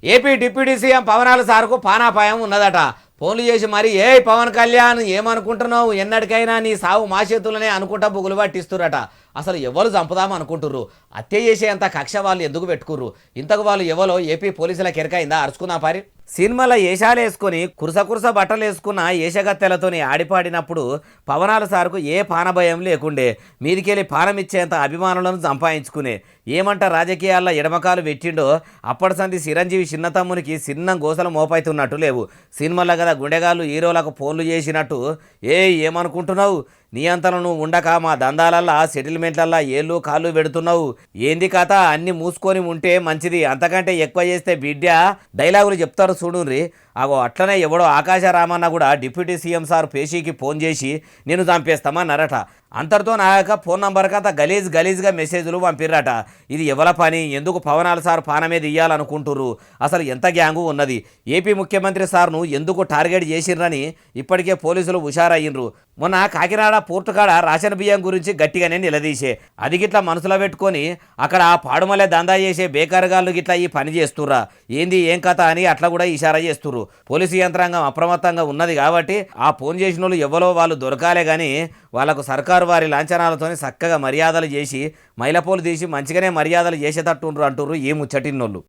AP deputy CM పవనాల సార్కు పానాపాయం ఉన్నదట. ఫోన్లు చేసి మరి ఏ పవన్ కళ్యాణ్ ఏమనుకుంటున్నావు, ఎన్నటికైనా నీ సావు మా చేతులనే అనుకుంటా బుగులు పట్టిస్తురట. అసలు ఎవరు చంపుదాం అనుకుంటుర్రు? హత్య చేసేంత కక్ష వాళ్ళు ఎందుకు పెట్టుకుర్రు? ఇంతకు వాళ్ళు ఎవరో ఏపీ పోలీసుల కెరకైందా అరుచుకున్నా పారి. సినిమాల ఏషాలు వేసుకొని కురుస బట్టలు వేసుకున్న ఏషగత్తెలతోని ఆడిపాడినప్పుడు పవనాల సార్కు ఏ పానభయం లేకుండే. మీదికెళ్ళి పానమిచ్చేంత అభిమానులను సంపాదించుకునే. ఏమంట రాజకీయాల్లో ఎడమకాలు పెట్టిండో అప్పటి సంది చిరంజీవి చిన్నతమ్మునికి చిన్న గోసలు మోపైతున్నట్టు లేవు. సినిమాల కదా గుండెగాళ్ళు హీరోలకు ఫోన్లు చేసినట్టు ఏమనుకుంటున్నావు? నీ అంతలో నువ్వు ఉండక మా దందాలల్లా సెటిల్మెంట్లల్లా ఏళ్ళు కాళ్ళు పెడుతున్నావు. ఏంది కథ? అన్ని మూసుకొని ఉంటే మంచిది, అంతకంటే ఎక్కువ చేస్తే బిడ్డ డైలాగులు చెప్తారు చూడుర్రి. అగో అట్లనే ఎవడో ఆకాశరామన్న కూడా డిప్యూటీ సీఎం సార్ పేషీకి ఫోన్ చేసి నేను చంపేస్తామన్నారట. అంతటితో నాయక ఫోన్ నంబర్ కథ గలీజ్గా మెసేజ్లు పంపిర్రట. ఇది ఎవల పని? ఎందుకు పవనాల సార్ పానమే ఇయ్యాలనుకుంటుర్రు? అసలు ఎంత గ్యాంగు ఉన్నది? ఏపీ ముఖ్యమంత్రి సార్ను ఎందుకు టార్గెట్ చేసిర్రని ఇప్పటికే పోలీసులు హుషారయ్యిండ్రు. మొన్న కాకినాడ పోర్టు కాడ రేషన్ బియ్యం గురించి గట్టిగానే నిలదీసే. అది గిట్లా మనసులో పెట్టుకొని అక్కడ పాడుమలే దందా చేసే బేకారుగాళ్ళు గిట్లా ఈ పని చేస్తుర్రా? ఏంది ఏం కథ అని అట్లా కూడా ఇషారా చేస్తుర్రు. పోలీసు యంత్రాంగం అప్రమత్తంగా ఉన్నది కాబట్టి ఆ ఫోన్ చేసిన వాళ్ళు ఎవరో వాళ్ళు దొరకాలే కానీ వాళ్ళకు సర్కారు వారి లాంఛనాలతో చక్కగా మర్యాదలు చేసి మైలపోలు తీసి మంచిగానే మర్యాదలు చేసేటట్టుండ్రు అంటుర్రు ఈ ముచ్చటిన్నోళ్ళు.